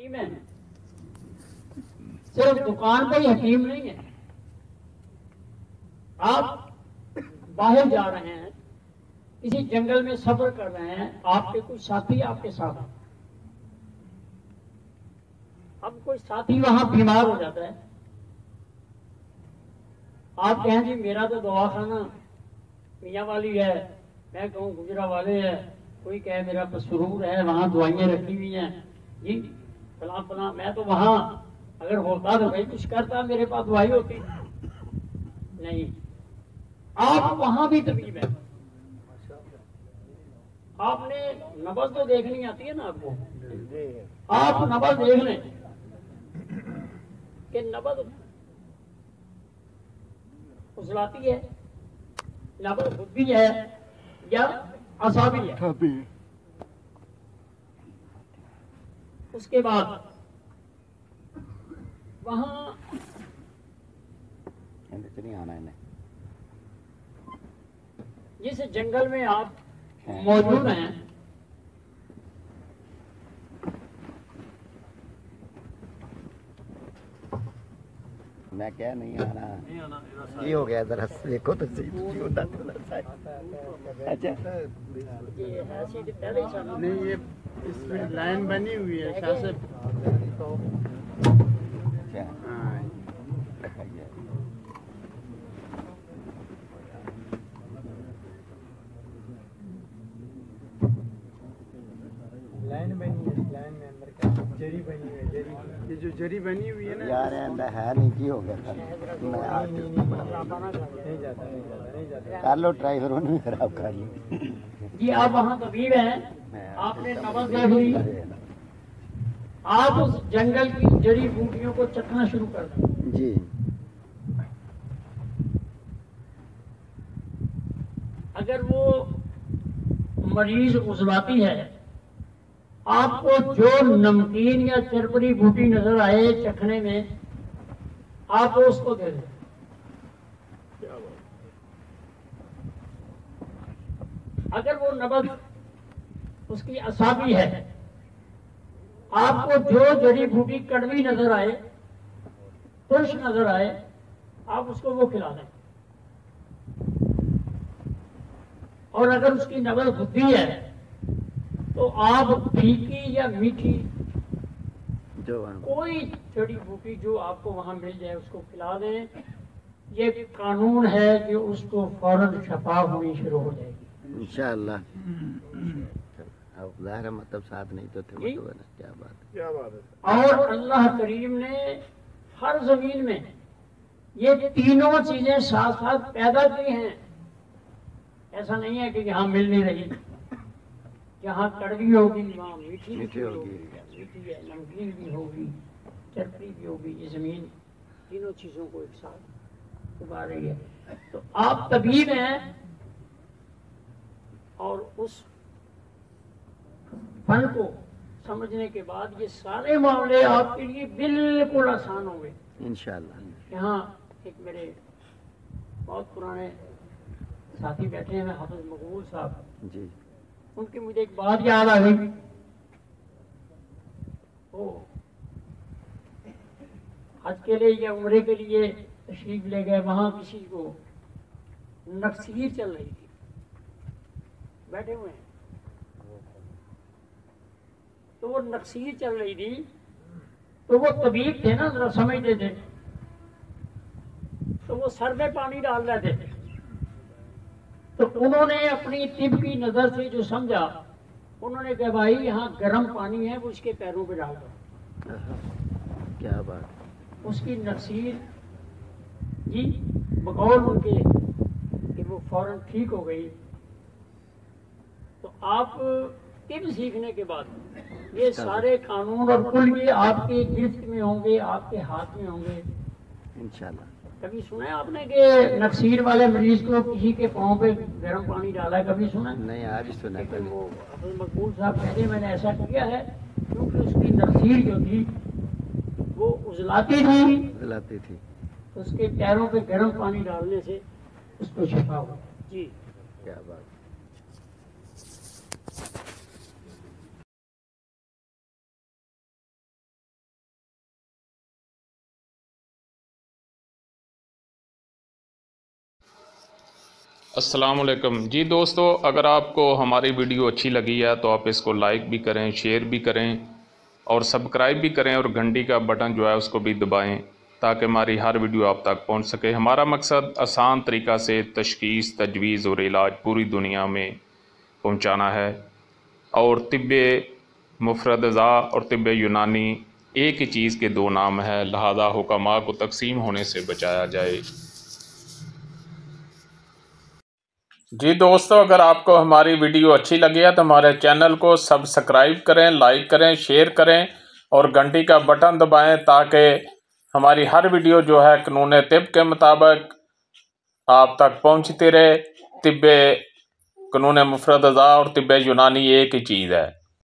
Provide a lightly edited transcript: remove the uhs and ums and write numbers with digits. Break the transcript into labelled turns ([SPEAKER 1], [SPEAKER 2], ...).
[SPEAKER 1] حکیم ہے، صرف دکان پہ ہی حکیم نہیں ہے. آپ باہر جا رہے ہیں، کسی جنگل میں سفر کر رہے ہیں، آپ کے کوئی ساتھی آپ کے ساتھ، اب کوئی ساتھی وہاں بیمار ہو جاتا ہے، آپ کہیں جی میرا تو دواخانہ میاں والی ہے، میں کہوں گجرا والے ہے، کوئی کہے میرا سرور ہے وہاں دوائیاں رکھی ہوئی ہیں، جی فلاں فلاں، میں تو وہاں اگر ہوتا تو بھائی کچھ کرتا، میرے پاس دوائی ہوتی نہیں. آپ وہاں بھی طبیب ہے. آپ نے نبض تو دیکھنی آتی ہے نا آپ کو، آپ نبض دیکھ لیں کہ نبض اصلاتی ہے، نبض بدھی ہے یا اعصابی ہے. اس کے بعد وہاں جس جنگل میں آپ موجود ہیں،
[SPEAKER 2] میں کیا نہیں آنا یہ ہو گیا ذرا دیکھو تو صحیح ہوتا اچھا
[SPEAKER 1] نہیں یہ اس میں لائن بنی ہوئی ہے شاہ سے. لائن بنی ہے، لائن میں اندر کا جری بنی ہوئی ہے، جری یہ جو جری بنی ہوئی ہے نا
[SPEAKER 2] یار اندر ہے نہیں کی ہو گیا کر لو ٹرائی پھر انہوں نے خراب کر لی.
[SPEAKER 1] جی آپ وہاں طبیب ہیں، آپ نے نبض دیکھ لی، آپ اس جنگل کی جڑی بوٹیوں کو چکھنا شروع کر دیں.
[SPEAKER 2] جی
[SPEAKER 1] اگر وہ مریض عضلاتی ہے، آپ کو جو نمکین یا چرپری بوٹی نظر آئے چکھنے میں، آپ اس کو دے دیں. اگر وہ نبض اس کی اعصابی ہے، آپ کو جو جڑی بوٹی کڑوی نظر آئے، ترش نظر آئے، آپ اس کو وہ کھلا دیں. اور اگر اس کی نبض بدھی ہے تو آپ پھیکی یا میٹھی کوئی جڑی بوٹی جو آپ کو وہاں مل جائے اس کو کھلا دیں. یہ قانون ہے کہ اس کو فوراً شفا ہونی شروع ہو جائے گی
[SPEAKER 2] انشاءاللہ. ظاہر مطلب ساتھ نہیں تو تھے کیا بات ہے.
[SPEAKER 1] اور اللہ کریم نے ہر زمین میں یہ تینوں چیزیں ساتھ ساتھ پیدا کی ہیں. ایسا نہیں ہے کہ یہاں مل نہیں رہی، جہاں کڑوی ہوگی وہاں میٹھی بھی ہوگی، میٹھی ہے نمکین بھی ہوگی، چرپی بھی ہوگی. یہ زمین تینوں چیزوں کو ایک ساتھ اگا رہی ہے. تو آپ طبیب ہیں اور اس فن کو سمجھنے کے بعد یہ سارے معاملے آپ کے لیے بالکل آسان ہوں گے
[SPEAKER 2] انشاءاللہ.
[SPEAKER 1] یہاں ایک میرے بہت پرانے ساتھی بیٹھے ہیں حافظ مقبول صاحب
[SPEAKER 2] جی
[SPEAKER 1] ان کی مجھے ایک بات یاد آ گئی. وہ حج کے لیے یا عمرے کے لیے تشریف لے گئے، وہاں کسی کو نکسیر چل رہی تھی، بیٹھے ہوئے ہیں تو وہ نکسیر چل رہی تھی تو وہ طبیب تھے نا، ذرا سمجھتے تھے، تو وہ سر میں پانی ڈال رہے تھے. تو انہوں نے اپنی طب کی نظر سے جو سمجھا، انہوں نے کہا بھائی یہاں گرم پانی ہے، وہ اس کے پیروں پہ ڈال دو.
[SPEAKER 2] کیا بات.
[SPEAKER 1] اس کی نکسیر جی بقول ان کے کہ وہ فوراً ٹھیک ہو گئی. تو آپ طب سیکھنے کے بعد یہ سارے قانون اور کل یہ آپ کے گرفت میں ہوں گے، آپ کے ہاتھ میں ہوں گے
[SPEAKER 2] انشاءاللہ.
[SPEAKER 1] کبھی سنا ہے آپ نے کہ نکسیر والے مریض کو کسی کے پاؤں پہ گرم پانی ڈالا ہے؟ کبھی سنا؟
[SPEAKER 2] نہیں آج ہی سنا.
[SPEAKER 1] لیکن وہ حافظ مقبول صاحب کہتے ہیں میں نے ایسا کیا ہے کیونکہ اس کی نکسیر جو تھی وہ عضلاتی
[SPEAKER 2] تھی
[SPEAKER 1] تو اس کے پیروں پہ گرم پانی ڈالنے سے اس کو شفا ہو. جی
[SPEAKER 2] کیا بات.
[SPEAKER 3] السلام علیکم جی دوستو، اگر آپ کو ہماری ویڈیو اچھی لگی ہے تو آپ اس کو لائک بھی کریں، شیئر بھی کریں اور سبسکرائب بھی کریں، اور گھنٹی کا بٹن جو ہے اس کو بھی دبائیں تاکہ ہماری ہر ویڈیو آپ تک پہنچ سکے۔ ہمارا مقصد آسان طریقہ سے تشخیص، تجویز اور علاج پوری دنیا میں پہنچانا ہے، اور طب مفرد ازا اور طب یونانی ایک ہی چیز کے دو نام ہے، لہذا حکماء کو تقسیم ہونے سے بچایا جائے۔ جی دوستو، اگر آپ کو ہماری ویڈیو اچھی لگی ہے تو ہمارے چینل کو سبسکرائب کریں، لائک کریں، شیئر کریں اور گھنٹی کا بٹن دبائیں تاکہ ہماری ہر ویڈیو جو ہے قانون طب کے مطابق آپ تک پہنچتی رہے۔ طب قانون مفرد ازا اور طب یونانی ایک ہی چیز ہے۔